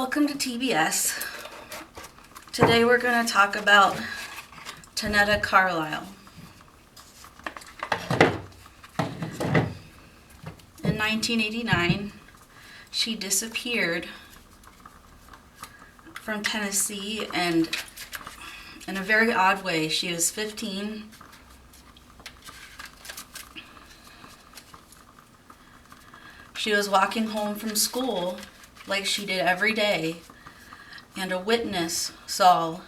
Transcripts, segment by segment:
Welcome to TBS. Today we're going to talk about Tonetta Carlisle. In 1989, she disappeared from Tennessee, and in a very odd way. She was 15. She was walking home from school like she did every day, and a witness saw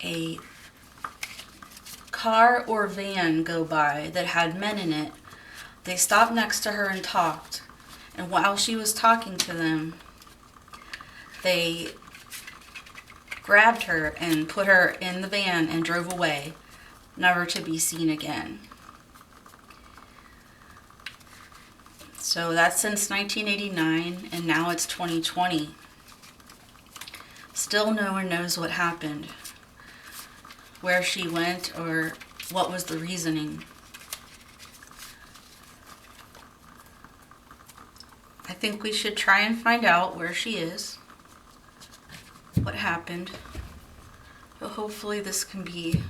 a car or van go by that had men in it. They stopped next to her and talked, and while she was talking to them, they grabbed her and put her in the van and drove away, never to be seen again. So that's since 1989, and now it's 2020. Still no one knows what happened, where she went, or what was the reasoning. I think we should try and find out where she is, what happened. But hopefully this can be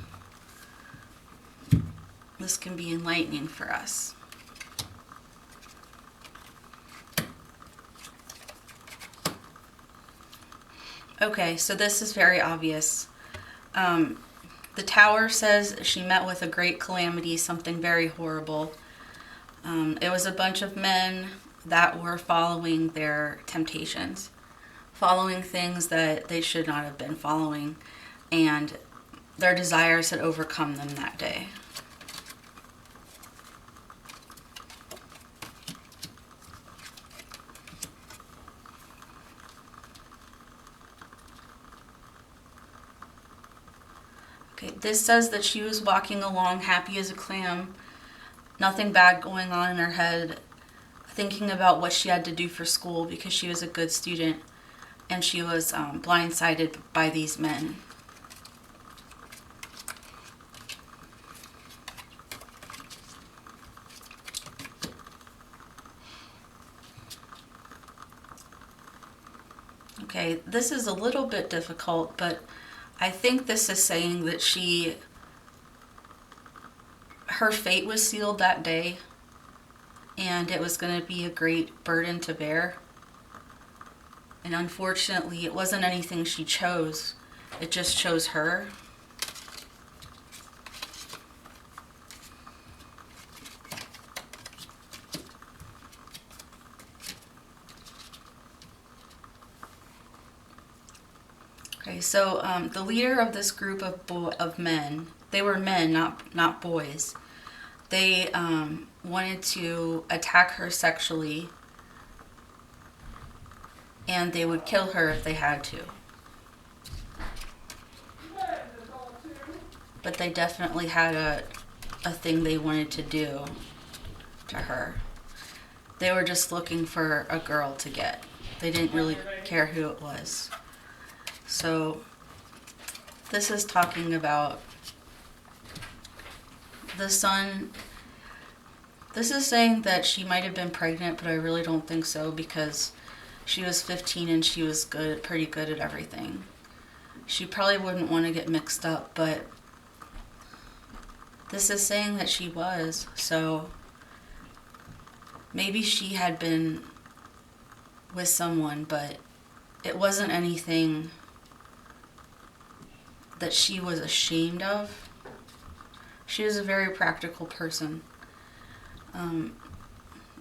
enlightening for us. Okay, so this is very obvious. The tower says she met with a great calamity, something very horrible. It was a bunch of men that were following their temptations, following things that they should not have been following, and their desires had overcome them that day. Okay, this says that she was walking along happy as a clam, nothing bad going on in her head, thinking about what she had to do for school because she was a good student, and she was blindsided by these men. Okay, this is a little bit difficult, but I think this is saying that her fate was sealed that day, and it was going to be a great burden to bear. And unfortunately, it wasn't anything she chose. It just chose her. Okay, so the leader of this group of men, they were men, not boys. They wanted to attack her sexually, and they would kill her if they had to. But they definitely had a thing they wanted to do to her. They were just looking for a girl to get. They didn't really care who it was. So this is talking about the son. This is saying that she might have been pregnant, but I really don't think so, because she was 15 and she was pretty good at everything. She probably wouldn't want to get mixed up, but this is saying that she was. So maybe she had been with someone, but it wasn't anything that she was ashamed of. She was a very practical person.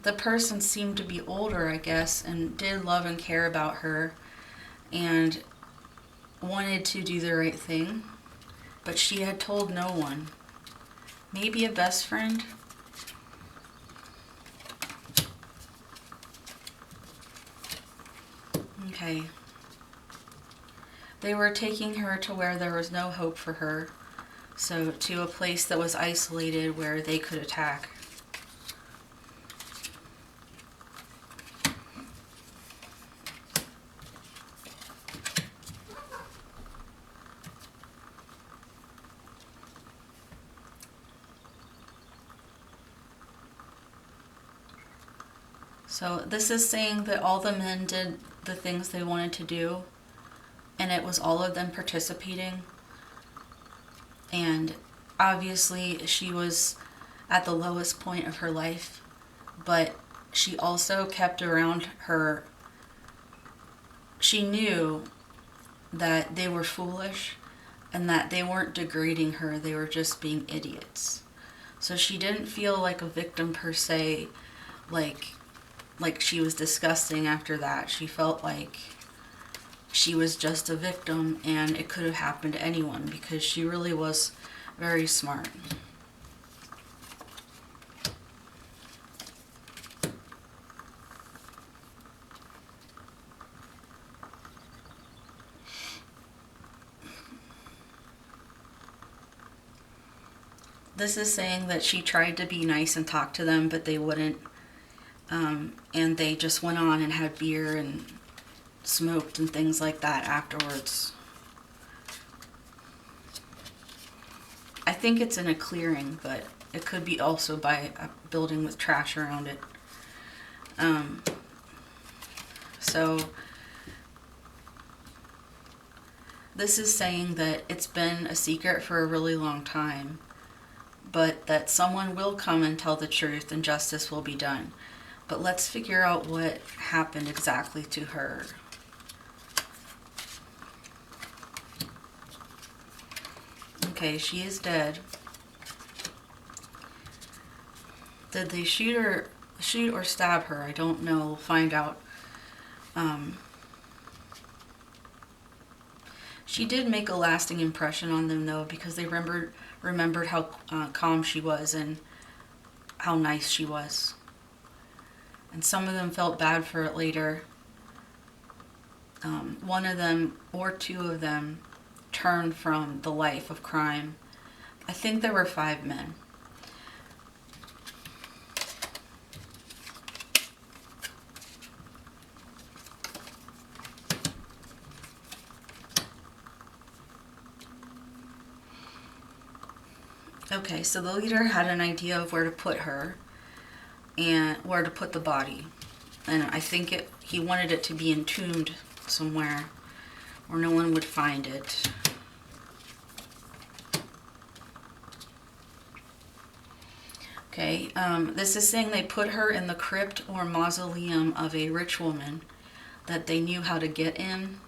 The person seemed to be older, I guess, and did love and care about her and wanted to do the right thing, but she had told no one. Maybe a best friend? Okay. They were taking her to where there was no hope for her, so to a place that was isolated where they could attack. So this is saying that all the men did the things they wanted to do, and it was all of them participating. And obviously, she was at the lowest point of her life, but she also kept around her. She knew that they were foolish and that they weren't degrading her, they were just being idiots. So she didn't feel like a victim per se, like she was disgusting after that. She felt like she was just a victim and it could have happened to anyone because she really was very smart. This is saying that she tried to be nice and talk to them, but they wouldn't. And they just went on and had beer and smoked and things like that afterwards. I think it's in a clearing, but it could be also by a building with trash around it. So this is saying that it's been a secret for a really long time, but that someone will come and tell the truth and justice will be done. But let's figure out what happened exactly to her. Okay, she is dead. Did they shoot or stab her? I don't know. We'll find out. She did make a lasting impression on them, though, because they remembered how calm she was and how nice she was. And some of them felt bad for it later. One of them, or two of them, turned from the life of crime. I think there were 5 men. Okay, so the leader had an idea of where to put her and where to put the body. And I think he wanted it to be entombed somewhere where no one would find it. Okay, this is saying they put her in the crypt or mausoleum of a rich woman that they knew how to get in.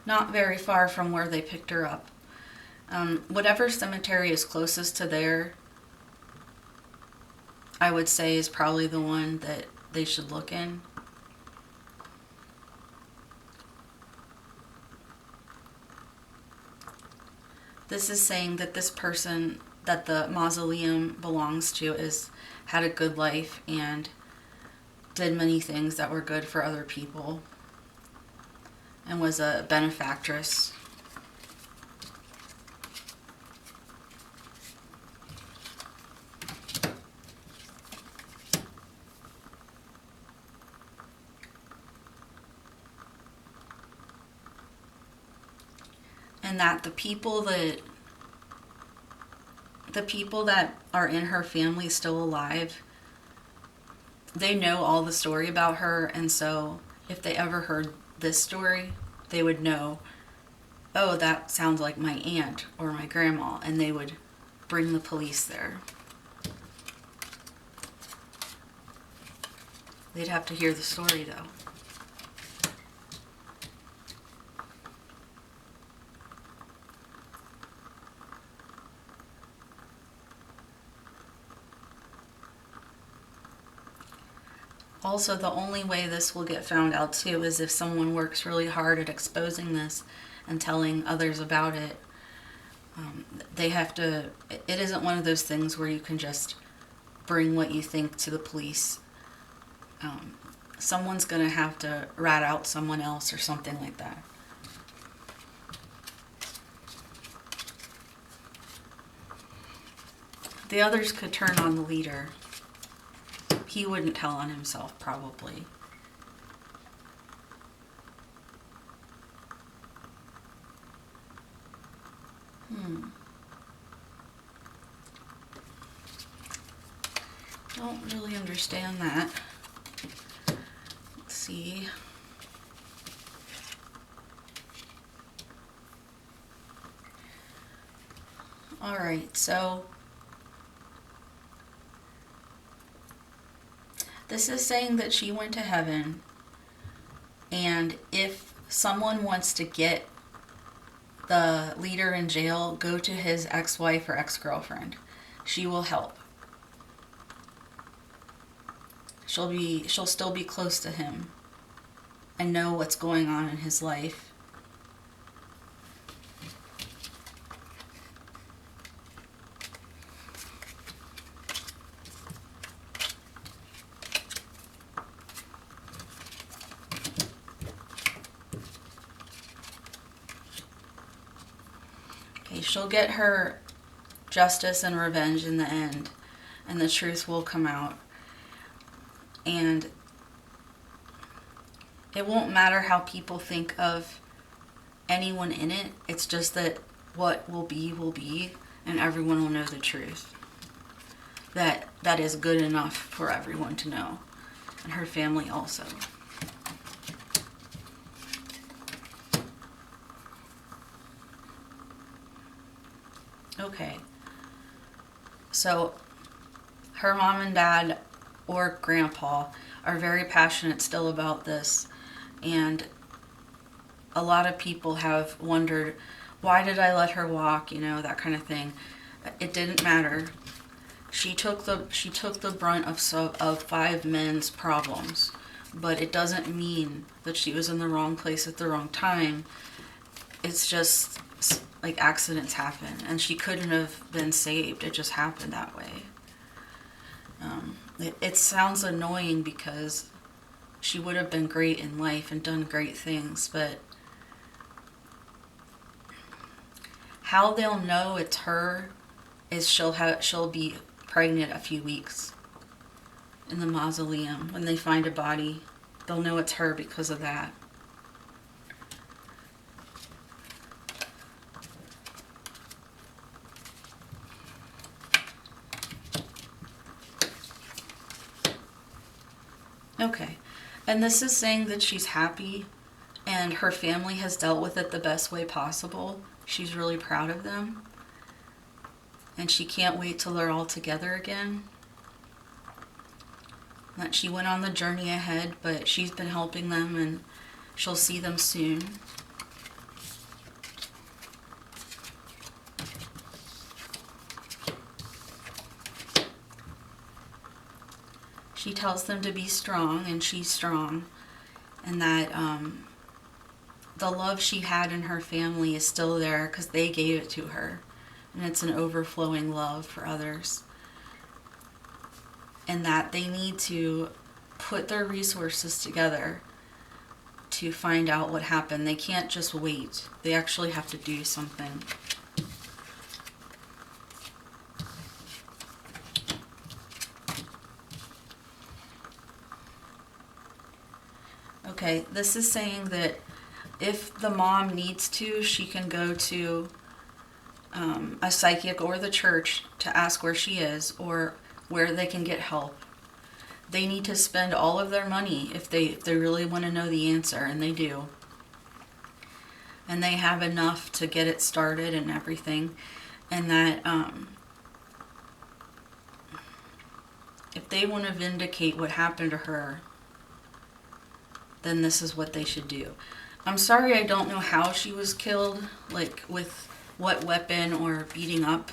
Not very far from where they picked her up. Whatever cemetery is closest to there, I would say is probably the one that they should look in. This is saying that this person that the mausoleum belongs to had a good life and did many things that were good for other people and was a benefactress. And that the people that are in her family still alive, they know all the story about her, and so if they ever heard this story, they would know, oh, that sounds like my aunt or my grandma, and they would bring the police there. They'd have to hear the story, though. Also, the only way this will get found out too is if someone works really hard at exposing this and telling others about it. They have to, it isn't one of those things where you can just bring what you think to the police. Someone's going to have to rat out someone else or something like that. The others could turn on the leader. He wouldn't tell on himself, probably. Don't really understand that. Let's see. Alright, so this is saying that she went to heaven, and if someone wants to get the leader in jail, go to his ex-wife or ex-girlfriend. She will help. She'll still be close to him and know what's going on in his life. Okay, she'll get her justice and revenge in the end, and the truth will come out. And it won't matter how people think of anyone in it. It's just that what will be, and everyone will know the truth. That is good enough for everyone to know, and her family also. Okay. So her mom and dad or grandpa are very passionate still about this, and a lot of people have wondered, why did I let her walk, that kind of thing. It didn't matter. She took the brunt of 5 men's problems, but it doesn't mean that she was in the wrong place at the wrong time. It's just like accidents happen, and she couldn't have been saved. It just happened that way. It sounds annoying because she would have been great in life and done great things, but how they'll know it's her is she'll be pregnant a few weeks in the mausoleum. When they find a body, they'll know it's her because of that. Okay, and this is saying that she's happy and her family has dealt with it the best way possible. She's really proud of them, and she can't wait till they're all together again. That she went on the journey ahead, but she's been helping them, and she'll see them soon. She tells them to be strong, and she's strong, and that the love she had in her family is still there because they gave it to her, and it's an overflowing love for others, and that they need to put their resources together to find out what happened. They can't just wait. They actually have to do something. Okay, this is saying that if the mom needs to, she can go to a psychic or the church to ask where she is or where they can get help. They need to spend all of their money if they really want to know the answer, and they do. And they have enough to get it started and everything. And that if they want to vindicate what happened to her, then this is what they should do. I'm sorry I don't know how she was killed, like with what weapon or beating up.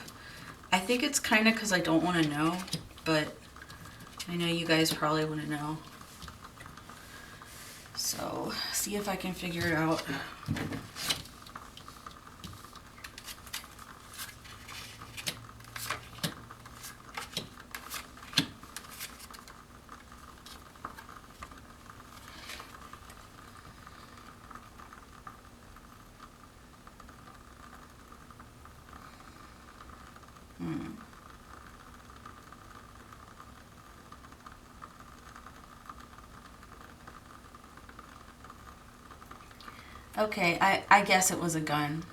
I think it's kind of because I don't want to know, but I know you guys probably want to know. So, see if I can figure it out. Okay, I guess it was a gun.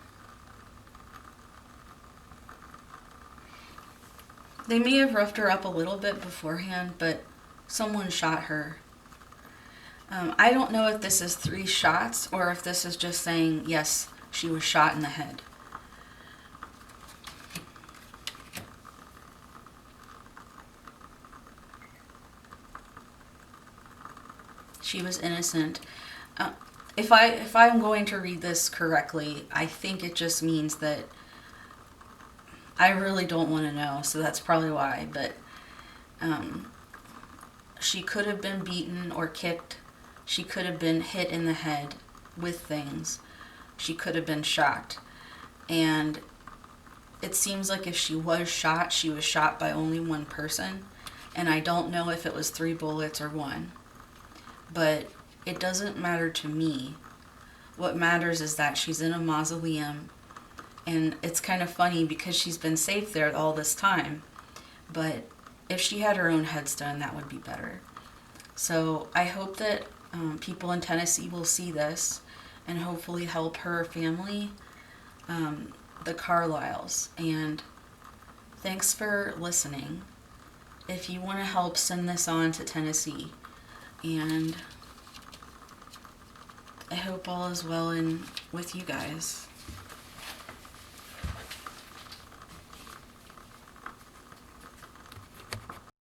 They may have roughed her up a little bit beforehand, but someone shot her. I don't know if this is 3 shots or if this is just saying, yes, she was shot in the head. She was innocent. If I'm going to read this correctly, I think it just means that I really don't want to know, so that's probably why. But she could have been beaten or kicked. She could have been hit in the head with things. She could have been shot. And it seems like if she was shot by only one person. And I don't know if it was 3 bullets or 1. But it doesn't matter to me. What matters is that she's in a mausoleum. And it's kind of funny because she's been safe there all this time. But if she had her own headstone, that would be better. So I hope that people in Tennessee will see this and hopefully help her family, the Carlisles. And thanks for listening. If you want to help, send this on to Tennessee. And I hope all is well with you guys.